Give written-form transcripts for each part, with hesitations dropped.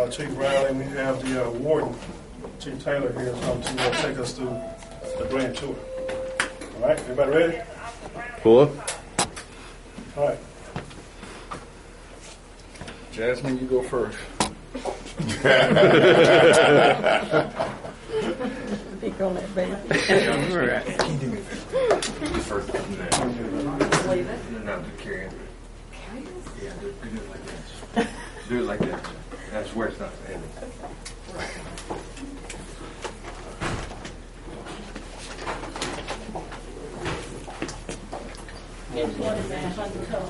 Chief Riley, and we have the warden, Chief Taylor, here to take us through the grand tour. All right, everybody ready? Pull up. All right. Jasmine, you go first. Pick on that baby. Can you do me first? Not to carry it. Yeah, do it like this. Do it like this. I swear it's not heavy. Here's one of that honeycomb.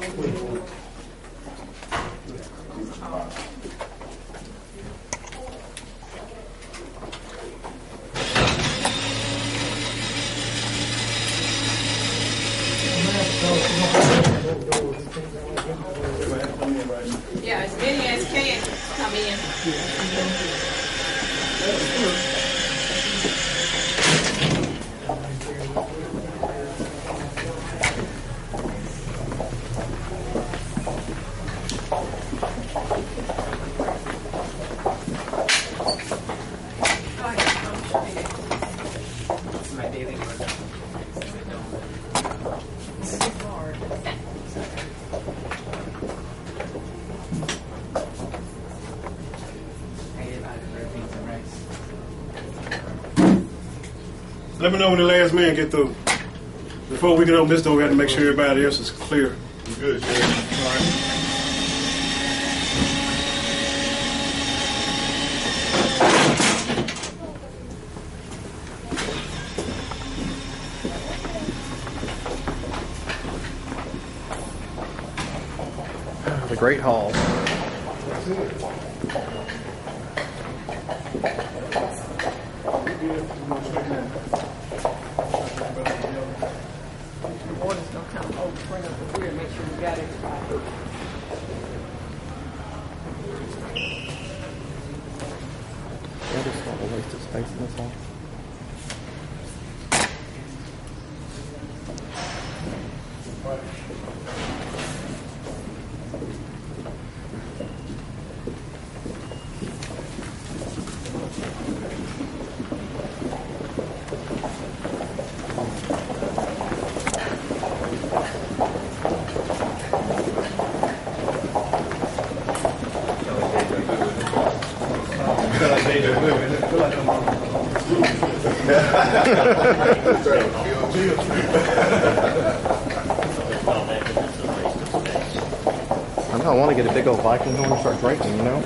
Yeah, as many as can come in. Let me know when the last man get through. Before we get open this door, we have to make sure everybody else is clear. You good, Sheriff? All right. The Great Hall. The warden's gonna come over, bring up the rear, make sure we got everybody. Yeah, just not a waste of space in this hall. I know, I want to get a big old Viking horn and start drinking, you know?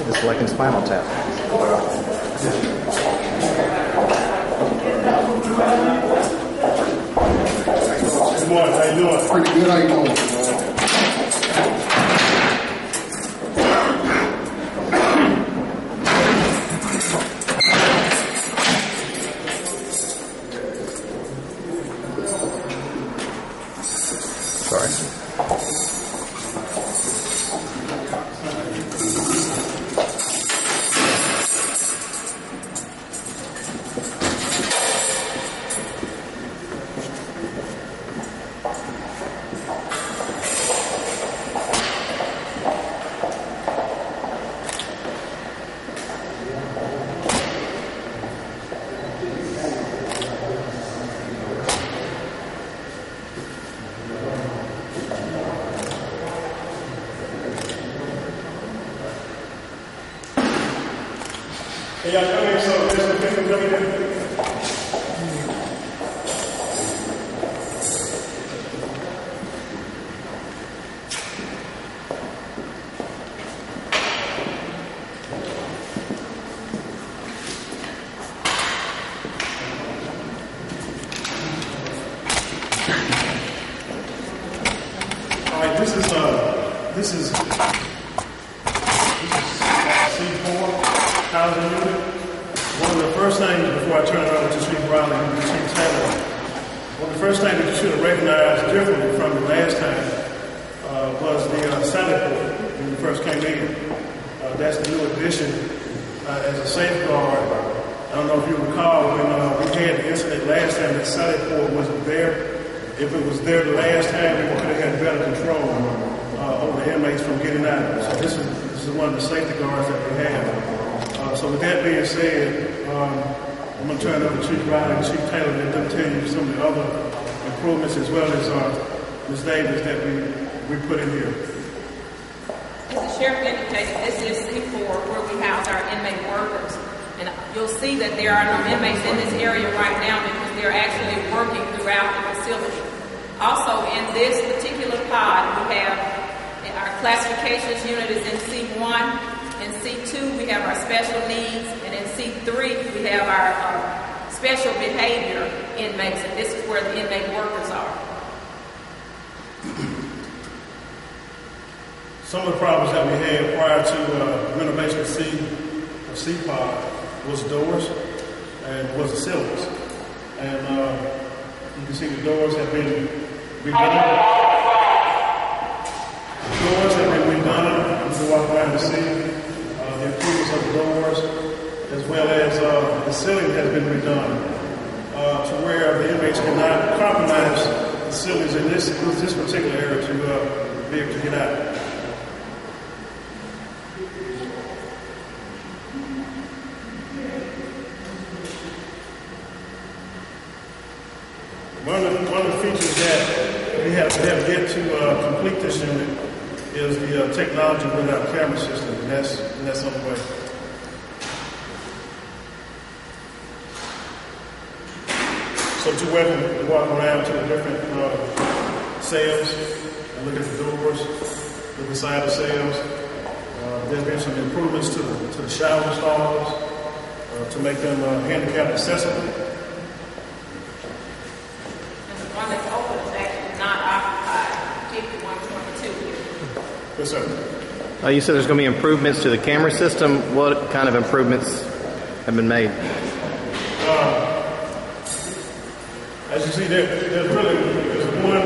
It's like in Spinal Tap. Good morning. How you doing? Pretty good. How you doing? Hey, y'all come in, so just come in. This is C4 housing unit. One of the first things before I turn it over to Chief Riley and Chief Taylor, one of the first things that you should have recognized differently from the last time was the Sally port when you first came in. That's the new addition as a safeguard. I don't know if you recall when we had the incident last time that Sally port wasn't there. If it was there the last time, we could have had better control over the inmates from getting out. So this is one of the safety guards that we have. So with that being said, I'm going to turn it over to Chief Riley and Chief Taylor and let them tell you some of the other improvements as well as Ms. Davis that we put in here. As the sheriff indicated, this is C4 where we house our inmate workers. And you'll see that there are no inmates in this area right now because they're actually working throughout the facility. Also, in this particular pod, we have our classifications unit is in C1. In C2, we have our special needs. And in C3, we have our special behavior inmates. And this is where the inmate workers are. Some of the problems that we had prior to renovation of C-pod was doors and was the ceilings. And you can see the doors have been redone. The doors have been redone. You can walk around and see the improvements of the doors, as well as the ceiling has been redone to where the inmates cannot compromise the ceilings in this particular area to be able to get out. One of the features that we have yet to complete this unit is the technology with our camera system, and that's on the way. So you're welcome to walk around to the different cells and look at the doors, look inside the cells. There's been some improvements to the shower stalls to make them handicap accessible. One that's open is actually not occupied, 5122. Yes, sir. You said there's going to be improvements to the camera system. What kind of improvements have been made? As you see, there's one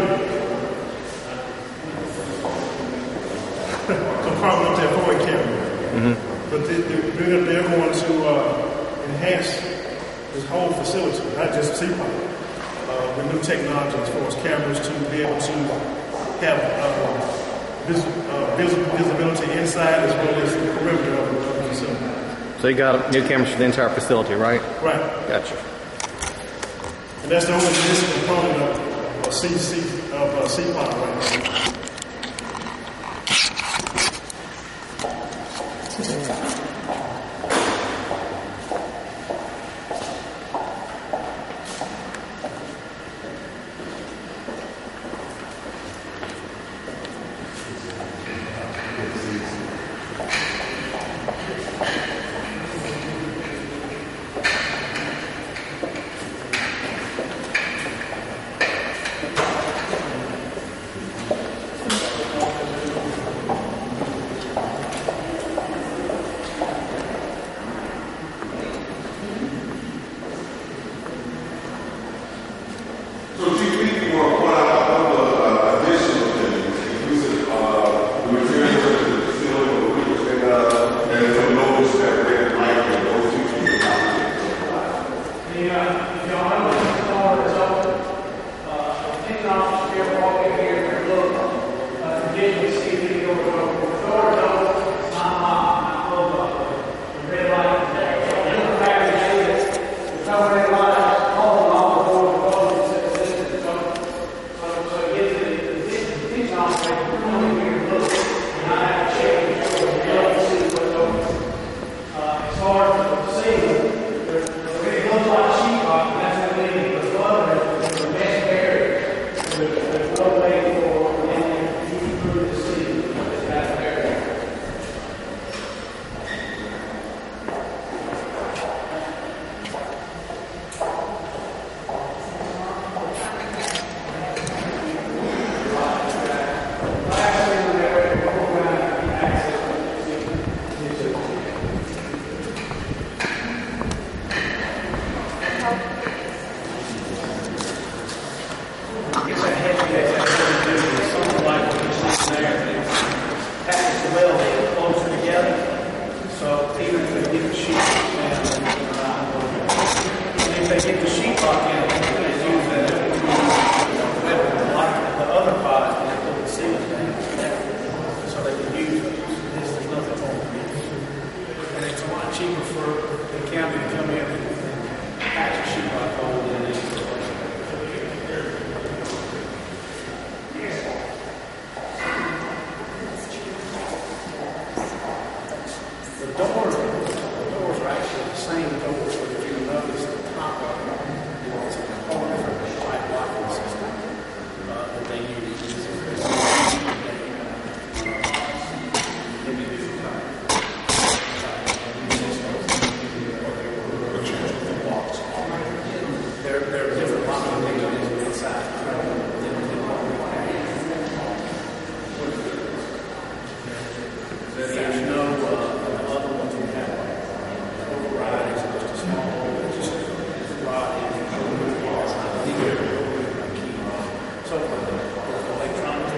compartment up there for a camera. But they're going to enhance this whole facility, not just CPOP. With new technology as far as cameras to be able to have visibility inside as well as the perimeter of the facility. So you got new cameras for the entire facility, right? Right. Gotcha. And that's the only missing component of CPOP right now. As far as the ceiling, it looks like sheetrock, and that's what it they get the sheetrock in, they use that the other pod and they put the ceiling down. So they can use it. There's nothing wrong with it. And it's a lot cheaper for the county to come in and patch a sheetrock hole than it is for us. The doors are actually the same doors, but if you notice the top of them, it's a whole different type locking system that they use. They're different locking mechanisms inside. There's no other ones we have. Override is just a small rod in so electronics.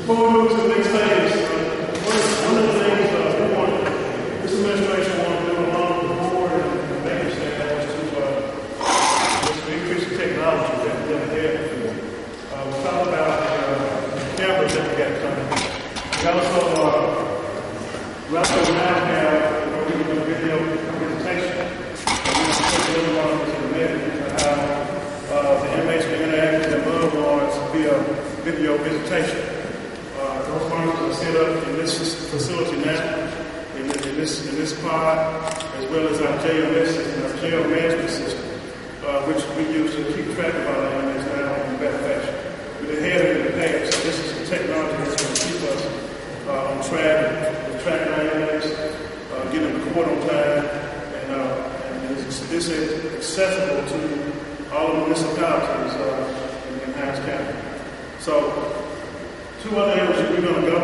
Before we move to the next phase, one of the things this administration wanted to do along with the board and making staff was to increase the technology that we have. We talked about the cameras that we got coming. We also now have where we can do video presentation. We're going to put the minute how the inmates are interacting with their loved ones via video visitation. visitation. Those monitors are set up in this facility now, in this pod, as well as our JMS system, our jail management system, which we use to keep track of our inmates now in better fashion. We've had it in the past, so this is the technology that's going to keep us on track our inmates, get them to court on time, and this is accessible to all the municipalities in Hinds County. So, 2 other areas we're going to go.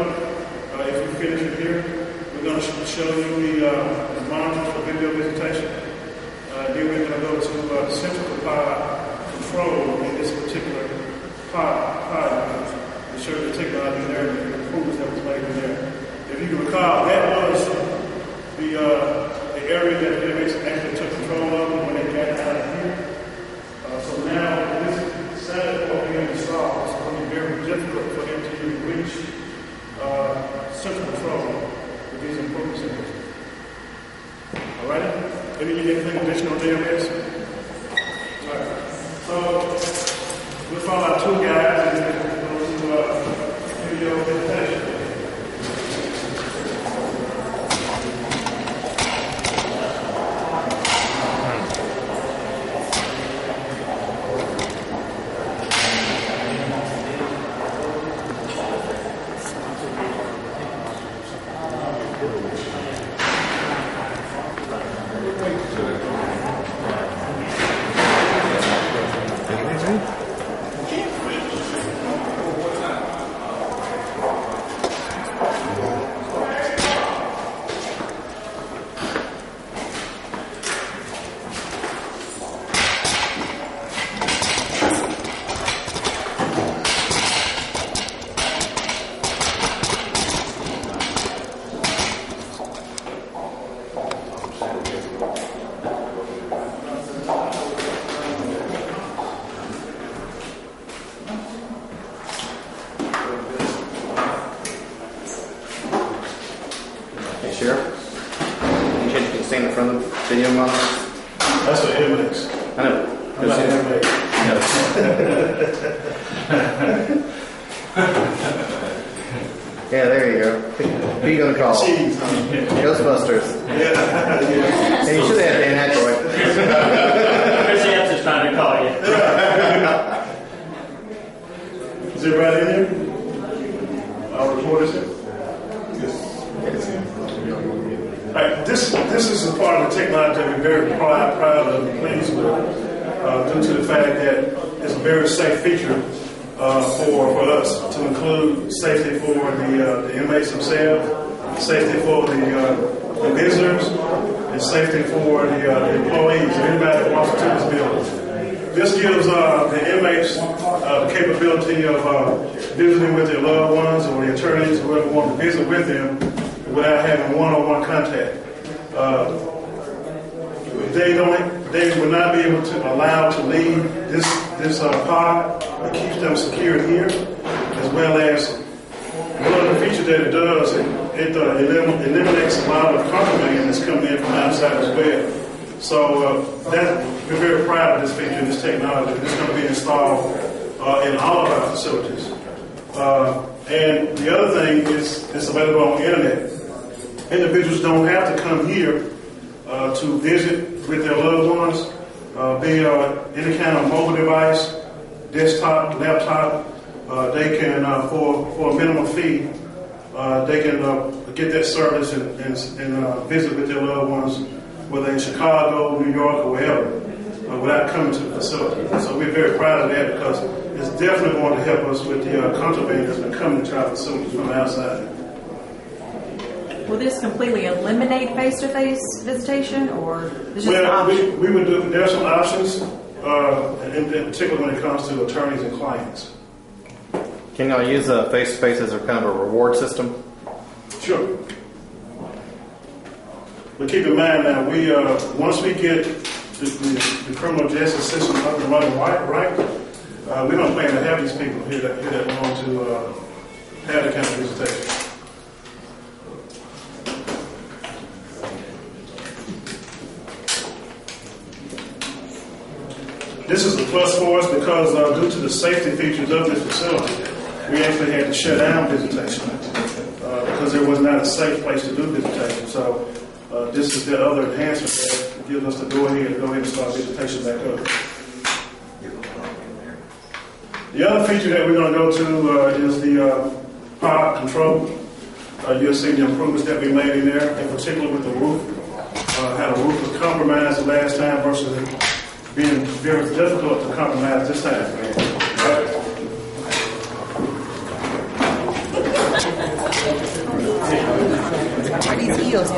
If we finish it here, we're going to show you the monitors for video visitation. Then we're going to go to the central pod control in this particular pod to show the technology there and the improvements that was made in there. If you can recall, that was the area that the inmates actually took control of when they got out of here. So now, this Senate will be installed. It's going to be very difficult for them to even reach central control with these improvements in it. All right? Anything additional on JMS? All right. So, we'll follow our 2 guys and then go to video visitation. Video monitor? That's what inmates. I know. I'm not an inmate. Yeah, there you go. Who are you going to call? Cheese. Ghostbusters. Yeah. And you should have Dan Aykroyd. Chris Answer's trying to call you. Is everybody in here? Our reporters here? All right, this is a part of the technology that we're very proud of and pleased with, due to the fact that it's a very safe feature for us to include safety for the inmates themselves, safety for the visitors, and safety for the employees, anybody that walks into this building. This gives the inmates the capability of visiting with their loved ones or the attorneys or whoever want to visit with them without having one-on-one contact. They will not be able to allow to leave this pod. It keeps them secure here, as well as one of the features that it does, it eliminates a lot of contraband that's coming in from outside as well. So we're very proud of this feature, this technology. It's going to be installed in all of our facilities. And the other thing is it's available on the internet. Individuals don't have to come here to visit with their loved ones via any kind of mobile device, desktop, laptop. They can, for a minimum fee, they can get that service and visit with their loved ones, whether in Chicago, New York, or wherever, without coming to the facility. So we're very proud of that because it's definitely going to help us with the contraband that's been coming to our facilities from the outside. Will this completely eliminate face-to-face visitation, or is just an Well, option? we would do. There are some options, in particular when it comes to attorneys and clients. Can y'all use face-to-face as a kind of a reward system? Sure. But keep in mind now, we once we get the criminal justice system up and running right, we don't plan to have these people here that want to have the kind of visitation. This is a plus for us because due to the safety features of this facility, we actually had to shut down visitation because there was not a safe place to do visitation. So this is that other enhancement that gives us the go-ahead and start visitation back up. The other feature that we're going to go to is the pod control. You'll see the improvements that we made in there, in particular with the roof. How the roof was compromised the last time versus it being very difficult to compromise this time. Are these heels?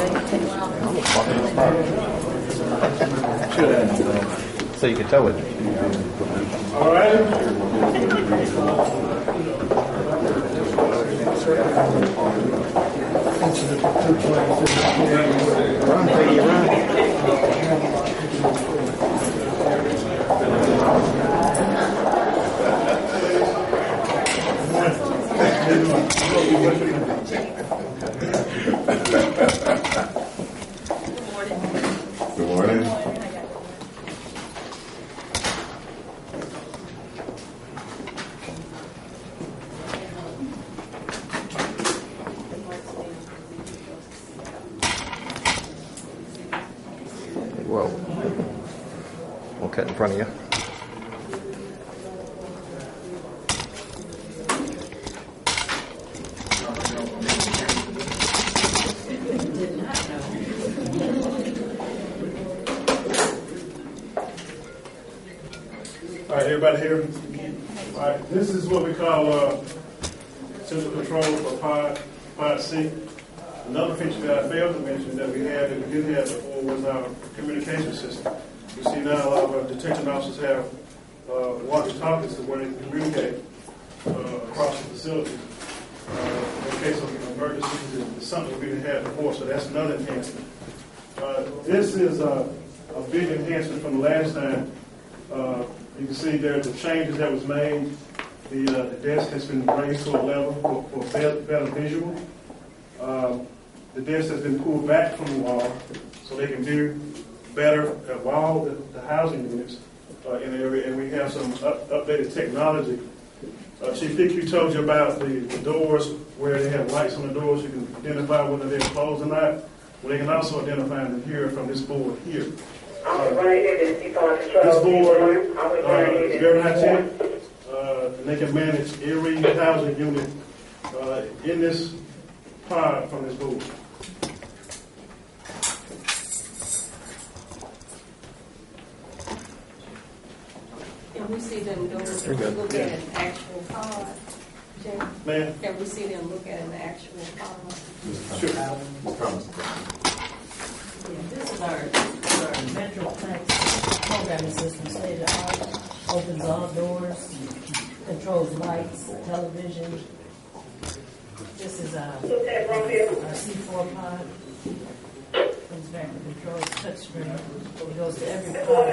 So you can tow it. All right. Run, baby, run. Good morning. Whoa. We'll cut in front of you. All right, everybody here? All right, this is what we call central control for pod C. Another feature that I failed to mention that we had that we didn't have before was our communication system. You see now a lot of our detention officers have walkie-talkies to where they can communicate across the facility in case of emergencies. It's something we didn't have before, so that's another enhancement. This is a big enhancement from the last time. You can see there the changes that was made. The desk has been raised to a level for better visual. The desk has been pulled back from the wall so they can view better while the housing units in the area. And we have some updated technology. Chief Hickey told you about the doors where they have lights on the doors. You can identify whether they're closed or not. Well, they can also identify them here from this board here. This board is very high tech, and they can manage every housing unit in this pod from this board. Can we see them doors and look at an actual pod? Jay? Ma'am? Can we see them look at an actual pod? Sure. Yeah, this is our Metroplex programming system, state of the art, opens all doors, controls lights, television. This is our C4 pod. Comes back to controls touchscreen. It goes to every pod.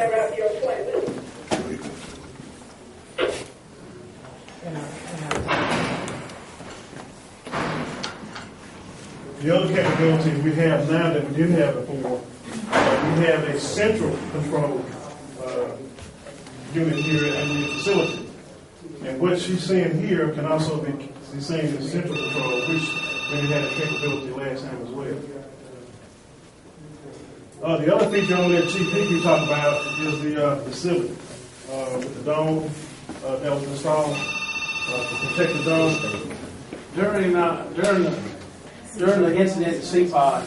The other capability we have now that we didn't have before, we have a central control unit here in the facility. And what she's seeing here can also be seen in central control, which we had a capability last time as well. The other feature on that Chief Hickey talked about is the ceiling with the dome that was installed to protect the dome. During the incident at CPOD,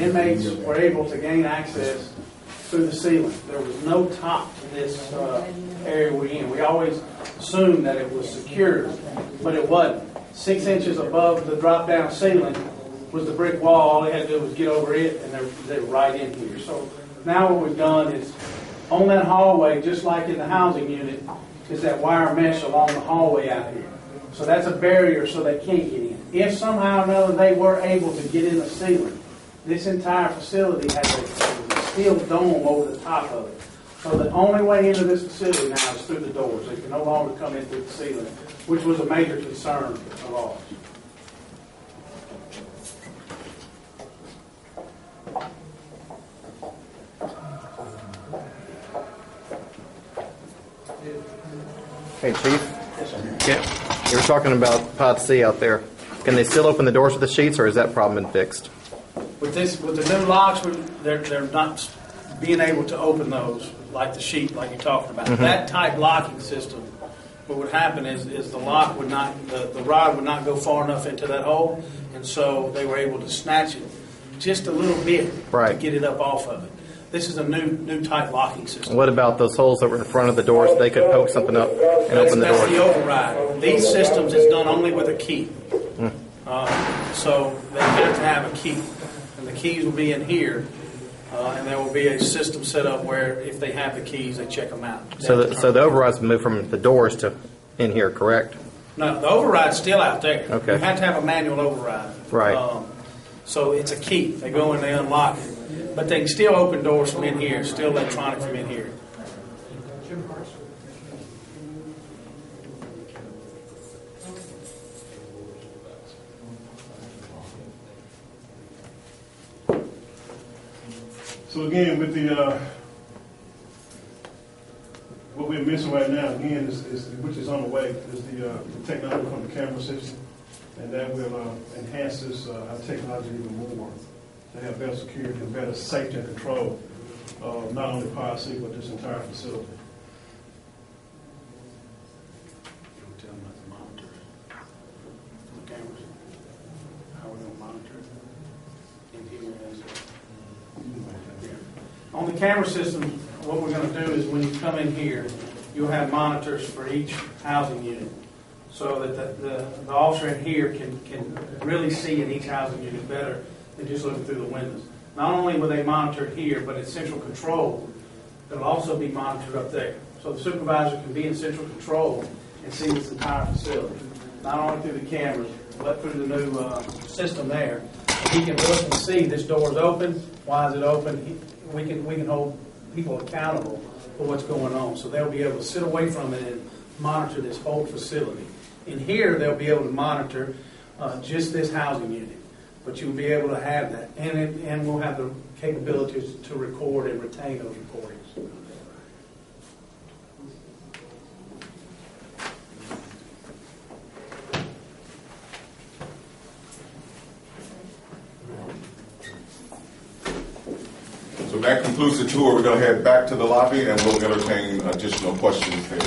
inmates were able to gain access through the ceiling. There was no top to this area we're in. We always assumed that it was secured, but it wasn't. 6 inches above the drop-down ceiling was the brick wall. All they had to do was get over it, and they're right in here. So now what we've done is, on that hallway, just like in the housing unit, is that wire mesh along the hallway out here. So that's a barrier so they can't get in. If somehow or another they were able to get in the ceiling, this entire facility has a steel dome over the top of it. So the only way into this facility now is through the doors. They can no longer come in through the ceiling, which was a major concern of ours. Hey, Chief. Yes, sir. Yeah. You were talking about Pod C out there, can they still open the doors with the sheets, or has that problem been fixed? With the new locks, they're not being able to open those like the sheet, like you're talking about. That type locking system, what would happen is the lock would not, the rod would not go far enough into that hole, and so they were able to snatch it just a little bit to get it up off of it. This is a new type locking system. What about those holes that were in front of the doors? They could poke something up and open the door. That's the override. These systems is done only with a key. So they have to have a key. And the keys will be in here. And there will be a system set up where if they have the keys, they check them out. So the overrides move from the doors to in here, correct? No, the override's still out there. Okay. You have to have a manual override. Right. So it's a key. They go in, they unlock it. But they can still open doors from in here, still electronic from in here. So again, with the what we're missing right now, again, is which is on the way, is the technology from the camera system, and that will enhance this our technology even more to have better security and better safety and control of not only Pod C but this entire facility. Tell them about the monitors. The cameras. How we're going to monitor it. In here as on the camera system, what we're going to do is when you come in here, you'll have monitors for each housing unit, so that the officer in here can really see in each housing unit better than just looking through the windows. Not only will they monitor here, but it's central control. It'll also be monitored up there. So the supervisor can be in central control and see this entire facility, not only through the cameras, but through the new system there. He can look and see this door's open. Why is it open? We can hold people accountable for what's going on. So they'll be able to sit away from it and monitor this whole facility. In here, they'll be able to monitor just this housing unit. But you'll be able to have that. And we'll have the capabilities to record and retain those recordings. So that concludes the tour. We're going to head back to the lobby and we'll entertain additional questions there.